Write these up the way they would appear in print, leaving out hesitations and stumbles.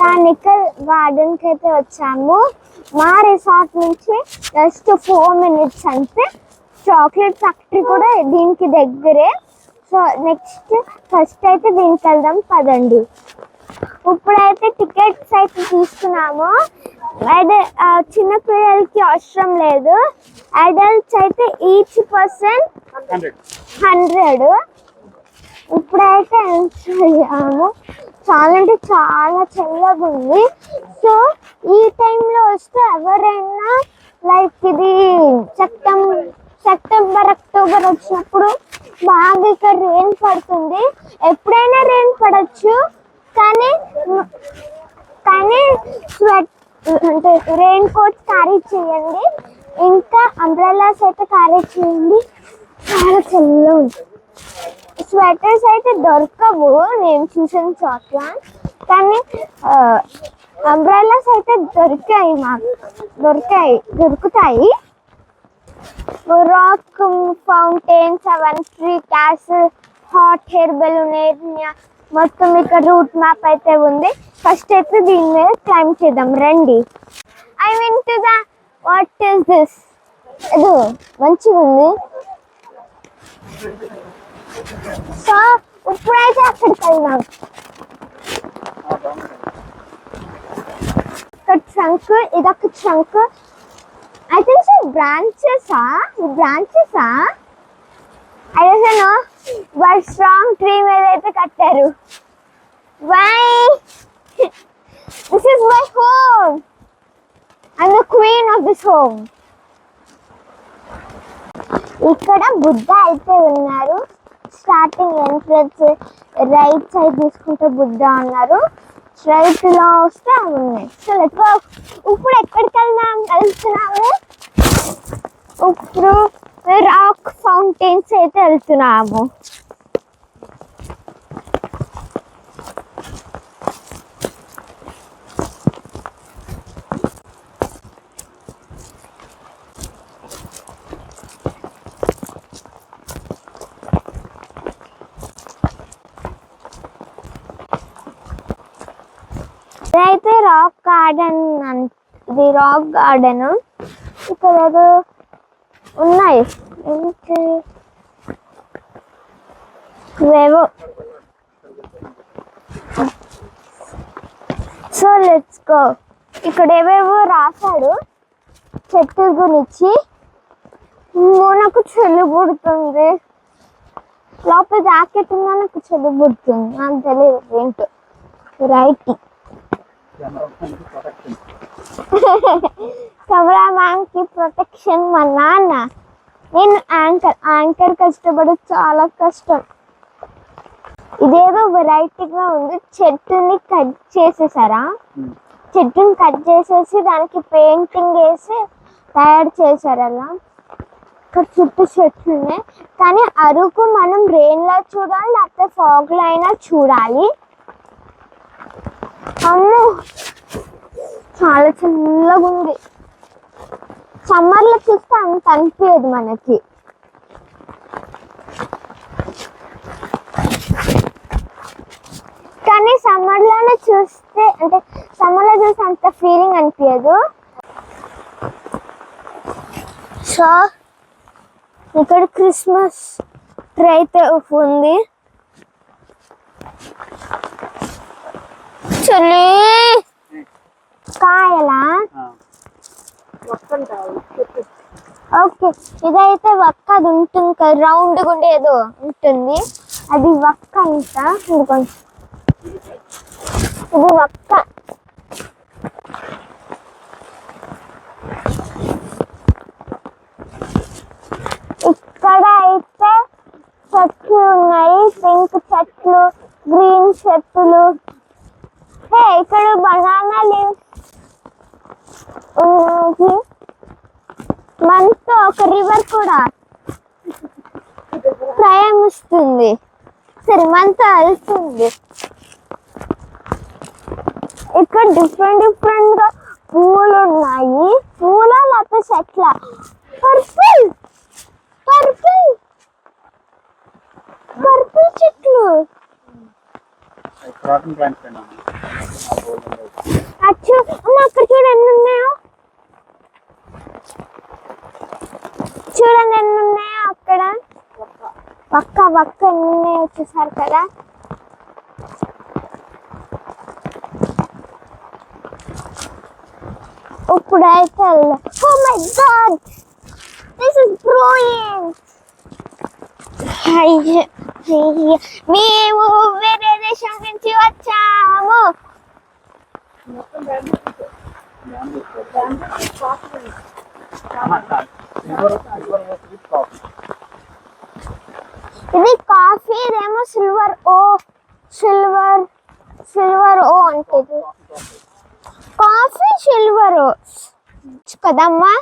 Botanical garden కి అయితే వచ్చాము. మా రిసార్ట్ నుంచి జస్ట్ 4 minutes అంతే. చాక్లెట్ ఫ్యాక్టరీ కూడా దీనికి దగ్గరే. సో నెక్స్ట్ ఫస్ట్ అయితే దీనికి వెళ్దాం పదండి. ఇప్పుడైతే టికెట్స్ అయితే తీసుకున్నాము. అయితే చిన్న పిల్లలకి అవసరం లేదు. అడల్ట్స్ అయితే ఈచ్ పర్సన్ 100. ఇప్పుడైతే ఎంజాయ్యాము. చాలా అంటే చాలా చల్లగా ఉంది. సో ఈ టైంలో వస్తే ఎవరైనా లైక్ ఇది సెప్టెంబర్ అక్టోబర్ వచ్చినప్పుడు బాగా ఇక్కడ రెయిన్ పడుతుంది. ఎప్పుడైనా రెయిన్ పడవచ్చు, కానీ స్వెట్ అంటే రెయిన్ కోట్ క్యారీ చేయండి. ఇంకా అంబ్రెల్లాస్ అయితే క్యారీ చేయండి. చాలా చల్లగా ఉంది. స్వెటర్స్ అయితే దొరకవు నేను చూసిన చోట్ల, కానీ అంబ్రెల్లాస్ అయితే దొరుకుతాయి. రాక్ ఫౌంటైన్స్, అవన్నీ free castle, hot hair balloon area మొత్తం ఇక్కడ రూట్ మ్యాప్ అయితే ఉంది. ఫస్ట్ అయితే దీని మీద క్లైంబ్ చేద్దాం రండి. I mean to the what is this? ఇది మంచిగా ఉంది. సో ఇప్పుడైతే అక్కడికి వెళ్దాం. ఇక్కడ ట్రంక్, ఇదొక ట్రంక్. ఐ థింక్ సో బ్రాంచెసా I don't know, but strong tree మీద అయితే కట్టారు. Why this is my home. I'm the queen of this home. ఇక్కడ బుద్ధ అయితే ఉన్నారు. స్టార్టింగ్ ఎంట్రన్స్ రైట్ సైడ్ తీసుకుంటే బుద్ధ ఉన్నారు. స్ట్రైట్ లో వస్తే అవి ఉన్నాయి. So let's go. ఇప్పుడు ఎక్కడికి వెళ్తున్నాము? ఇప్పుడు రాక్ ఫౌంటైన్స్ అయితే వెళ్తున్నాము. ఇదైతే రాక్ గార్డెన్. ఇది రాక్ గార్డెన్. ఇక్కడ ఏదో ఉన్నాయి ఏవో. So let's go. ఇక్కడ ఏవేవో రాశాడు చెట్టు గురించి. నాకు చలి పుడుతుంది. లోపల జాకెట్ ఉన్నా నాకు చలి పుడుతుంది. నాకు తెలియదు ఏంటో. రైట్ కెమెరామ్యాన్ కి ప్రొటెక్షన్ మా నాన్న. నేను యాంకర్ కష్టపడి చాలా కష్టం. ఇదేదో వెరైటీగా ఉంది. చెట్టుని కట్ చేసేసారా? చెట్టుని కట్ చేసేసి దానికి పెయింటింగ్ వేసి తయారు చేశారు. అలా ఇక్కడ చుట్టూ చెట్లు ఉన్నాయి. కానీ అరకు మనం రెయిన్ లో చూడాలి, లేకపోతే ఫాగ్ లో అయినా చూడాలి. అమ్మో చాలా చల్లగా ఉంది. సమ్మర్ లో చూస్తే అంత అనిపించదు మనకి. కానీ సమ్మర్ లోనే చూస్తే అంటే సమ్మర్ లో చూస్తే అంత ఫీలింగ్ అనిపించదు. సో ఇక్కడ క్రిస్మస్ ట్రీ అయితే ఉంది. చలి కాయలా? ఓకే, ఇదైతే వక్క. అది ఉంటుంది కదా రౌండ్ గుండె ఏదో ఉంటుంది, అది వక్క. ఇంకా కొంచెం ఇది వక్క. ఇక్కడ అయితే చెట్లు ఉన్నాయి. పింక్ చెట్లు, గ్రీన్ చెట్లు. ఇక్కడ బనానా లీవ్స్ మనతో ఒక రివర్ కూడా ప్రయాణిస్తుంది. సరే మనతో వెళ్తుంది. ఇక్కడ డిఫరెంట్ గా పూలు ఉన్నాయి. పూల లేకపోతే చెట్ల? పర్పుల్ చెట్లు. అచ్చు అమ్మ అక్కడ చూడు ఎన్ని ఉన్నాయో, చూడండి ఎన్ని ఉన్నాయో అక్కడ పక్క పక్క ఎన్ని ఉన్నాయో చూసారు కదా. ఇప్పుడైతే oh my God this is brilliant. మేము వేరే దేశం నుంచి వచ్చాము. ఇది కాఫీ, ఇదేమో సిల్వర్ ఓ అంటే కాఫీ సిల్వర్ ఓ కదమ్మా.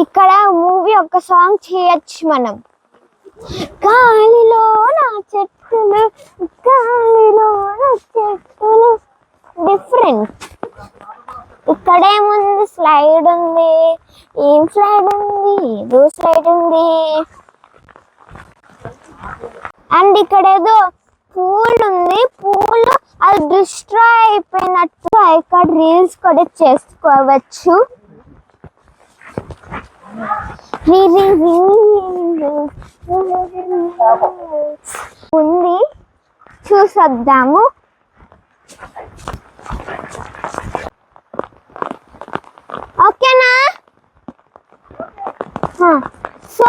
ఇక్కడ మూవీ ఒక సాంగ్ చేయొచ్చు మనం. గాలిలో నా చెట్టులు, గాలిలో నా చెట్టులు. డిఫరెంట్. ఇక్కడేముంది, స్లైడ్ ఉంది. ఏం స్లైడ్ ఉంది? ఏదో స్లైడ్ ఉంది. అండ్ ఇక్కడ ఏదో పూల్ ఉంది. పూల్ అది డిస్ట్రాయ్ అయిపోయినట్టు ఇక్కడ రీల్స్ కూడా చేసుకోవచ్చు. ఉంది, చూసొద్దాము. ఓకేనా? సో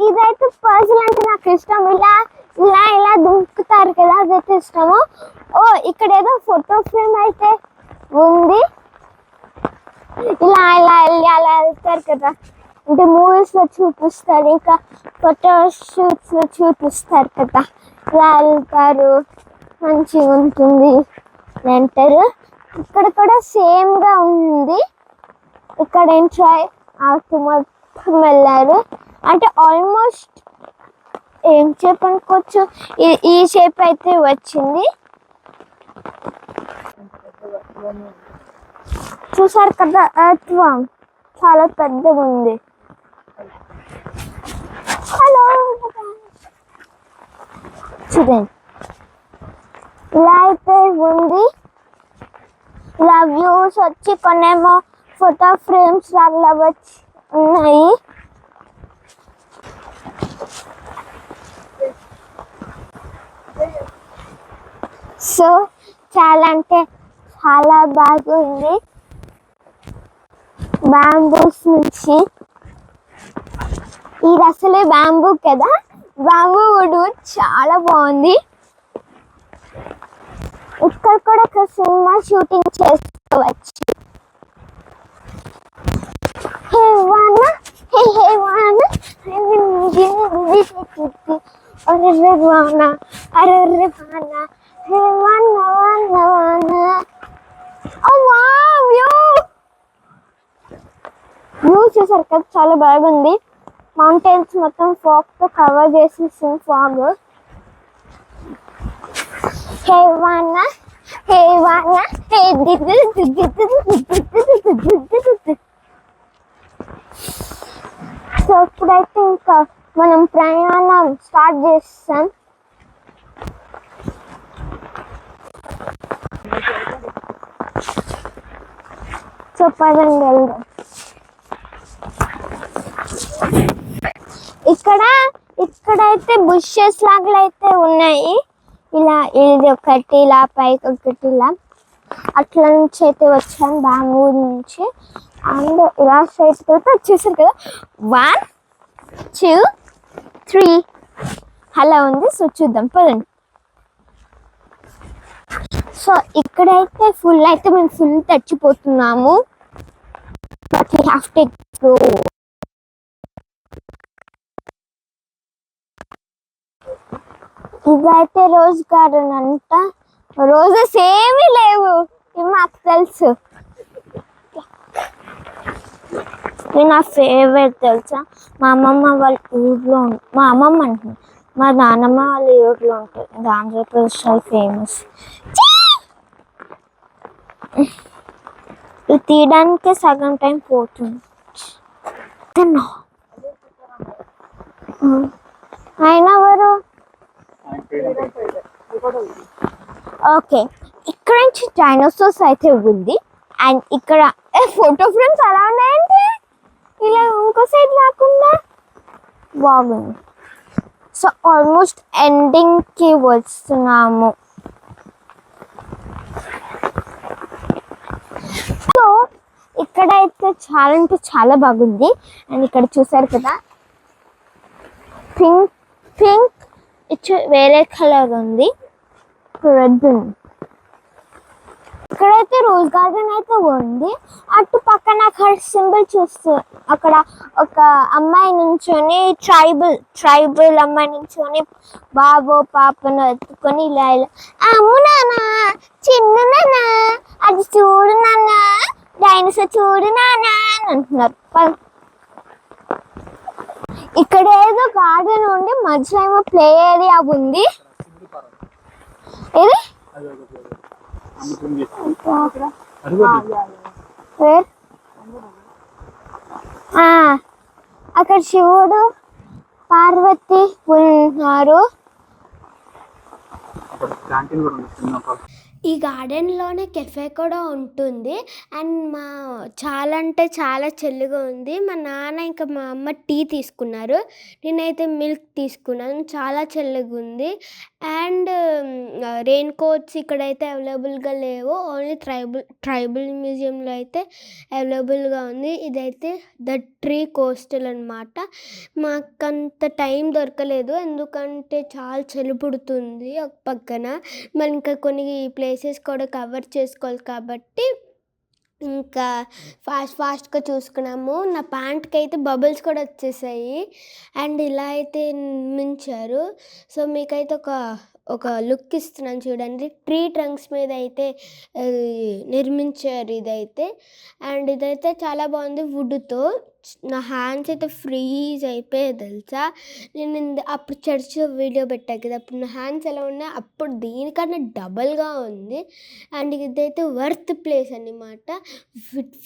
ఇదైతే పజిల్ అంటే నాకు ఇష్టం. ఇలా ఇలా ఇలా దుంకుతారు కదా, అదైతే ఇష్టము. ఓ ఇక్కడ ఏదో ఫోటో ఫ్రేమ్ అయితే ఉంది. ఇలా ఇలా వెళ్ళి అలా వెళ్తారు కదా, అంటే మూవీస్ లో చూపిస్తారు, ఇంకా ఫోటో షూట్స్ లో చూపిస్తారు కదా, ఇలా వెళ్తారు. మంచిగా ఉంటుంది అంటారు. ఇక్కడ కూడా సేమ్ గా ఉంది. ఇక్కడ ఎంజాయ్ అవుతూ మొత్తం వెళ్ళారు. అంటే ఆల్మోస్ట్ ఏం షేప్ అనుకోవచ్చు, ఈ షేప్ అయితే వచ్చింది. చూసారు కదా, ఎర్త్ వామ్ చాలా పెద్దగా ఉంది. హలో చూడండి, ఇలా అయితే ఉంది. ఇలా వ్యూస్ వచ్చి కొన్నేమో ఫోటో ఫ్రేమ్స్ లాగా వచ్చి ఉన్నాయి. సో చాలా అంటే చాలా బాగుంది. బ్యాంబూస్ నుంచి, ఇది అసలే బ్యాంబూ కదా, బ్యాంబూ వుడ్ చాలా బాగుంది. ఇక్కడ కూడా ఒక సినిమా షూటింగ్ చేసుకోవచ్చు. వ్యూ చూసారు కదా, చాలా బాగుంది. మౌంటైన్స్ మొత్తం ఫాగ్ తో కవర్ చేసి ఫాగ్. సో ఇప్పుడైతే ఇంకా మనం ప్రయాణం స్టార్ట్ చేస్తాం. సో పదండి వెళ్దాం. ఇక్కడైతే బుషెస్ లాగా అయితే ఉన్నాయి. ఇలా ఇది ఒకటి, ఇలా పైకి ఒకటి, ఇలా అట్లా నుంచి అయితే వచ్చాను, బ్యాంబూ నుంచి. అండ్ ఇలా స్ట్రైట్ వెళ్తే వచ్చేసారు కదా. 1 2 3 అలా ఉంది. సో చూద్దాం పదండి. సో ఇక్కడైతే ఫుల్ అయితే మేము ఫుల్ తచ్చిపోతున్నాము. But we have to go. ఇదైతే రోజ్ గార్డెన్ అంట. రోజెస్ ఏమీ లేవు, ఇవి మాకు తెలుసు. నా ఫేవరెట్ తెలుసా, మా అమ్మమ్మ వాళ్ళ ఊర్లో మా అమ్మమ్మ అంటుంది, మా నాన్నమ్మ వాళ్ళ ఊర్లో ఉంటుంది. ఇది ఆంధ్రప్రదేశ్ చాలా ఫేమస్. ఇది తీయడానికి సగం టైం పోతుంది. ఆయన ఎవరు? ఓకే, ఇక్కడ నుంచి డైనోసార్స్ అయితే ఉంది. అండ్ ఇక్కడ ఫోటో ఫ్రేమ్స్ అలా ఉన్నాయంటే ఇలా ఇంకో సైడ్ రాకుండా బాగుంది. సో ఆల్మోస్ట్ ఎండింగ్కి వస్తున్నాము. సో ఇక్కడైతే చాలా అంటే చాలా బాగుంది. అండ్ ఇక్కడ చూసారు కదా పింక్ పింక్ వేరే కలర్ ఉంది, రెడ్ ఉంది. ఇక్కడైతే రోజ్ గార్డెన్ అయితే ఉంది. అటు పక్కన అక్కడ సింబల్ చూస్తూ అక్కడ ఒక అమ్మాయి నుంచొని ట్రైబల్ అమ్మాయి నుంచొని బాబో పాపను ఎత్తుకొని ఇలా ఇలా అమ్ము నాన్న చిన్న నాన్న అది చూడు నాన్న డైనోసార్ చూడు నాన్న అని అంటున్నారు. ఇక్కడ ఏదో గార్డెన్ ఉండి మధ్యలో ఏమో ప్లే ఏరియా ఉంది. ఇది అక్కడ శివుడు పార్వతి ఉన్నారు. ఈ గార్డెన్లోనే కెఫే కూడా ఉంటుంది. అండ్ చాలా అంటే చాలా చల్లగా ఉంది. మా నాన్న ఇంకా మా అమ్మ టీ తీసుకున్నారు, నేనైతే మిల్క్ తీసుకున్నాను. చాలా చల్లగా ఉంది. అండ్ రెయిన్ కోట్స్ ఇక్కడైతే అవైలబుల్గా లేవు, ఓన్లీ ట్రైబల్ మ్యూజియంలో అయితే అవైలబుల్గా ఉంది. ఇదైతే ద ట్రీ కోస్టల్ అనమాట. మాకంత టైం దొరకలేదు ఎందుకంటే చాలా చలి పుడుతుంది ఒక పక్కన, మరి ఇంకా కొన్ని ప్లేసెస్ కూడా కవర్ చేసుకోవాలి కాబట్టి ఇంకా ఫాస్ట్గా చూసుకున్నాము. నా ప్యాంట్కి అయితే బబుల్స్ కూడా వచ్చేసాయి. అండ్ ఇలా అయితే నిర్మించారు. సో మీకైతే ఒక లుక్ ఇస్తున్నాను చూడండి. ట్రీ ట్రంక్స్ మీద అయితే నిర్మించారు ఇదైతే. అండ్ ఇదైతే చాలా బాగుంది వుడ్తో. నా హ్యాండ్స్ అయితే ఫ్రీజ్ అయిపోయాయి తెలుసా. నేను అప్పుడు చర్చ్ వీడియో పెట్టాను కదా, అప్పుడు నా హ్యాండ్స్ ఎలా ఉన్నాయి, అప్పుడు దీనికన్నా డబల్గా ఉంది. అండ్ ఇదైతే వర్త్ ప్లేస్ అన్నమాట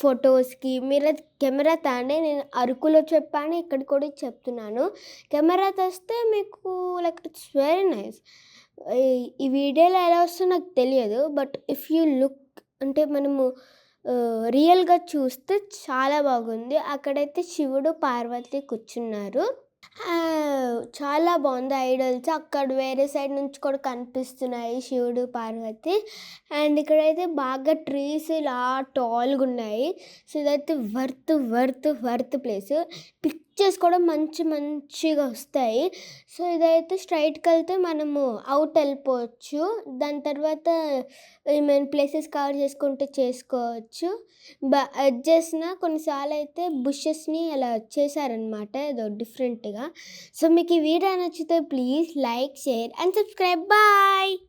ఫొటోస్కి. మీరు కెమెరా తాండే, నేను అరకులో చెప్పాను, ఇక్కడ కూడా చెప్తున్నాను. కెమెరా తెస్తే మీకు లైక్ ఇట్స్ వెరీ నైస్. ఈ వీడియోలో ఎలా వస్తుందో నాకు తెలియదు, బట్ ఇఫ్ యూ లుక్ అంటే మనము రియల్గా చూస్తే చాలా బాగుంది. అక్కడైతే శివుడు పార్వతి కూర్చున్నారు. చాలా బాగుంది ఐడల్స్. అక్కడ వేరే సైడ్ నుంచి కూడా కనిపిస్తున్నాయి శివుడు పార్వతి. అండ్ ఇక్కడైతే బాగా ట్రీస్ ఇలా టాల్గా ఉన్నాయి. సో ఇదైతే వర్త్ ప్లేస్. పిక్చర్స్ కూడా మంచిగా వస్తాయి. సో ఇదైతే స్ట్రైట్కి వెళ్తే మనము అవుట్ వెళ్ళిపోవచ్చు. దాని తర్వాత ఏమైనా ప్లేసెస్ కవర్ చేసుకుంటే చేసుకోవచ్చు. చేసిన కొన్నిసార్లు అయితే బుషెస్ని అలా చేశారనమాట ఏదో డిఫరెంట్గా. సో మీకు ఈ వీడియో నచ్చితే please like, share and subscribe. Bye.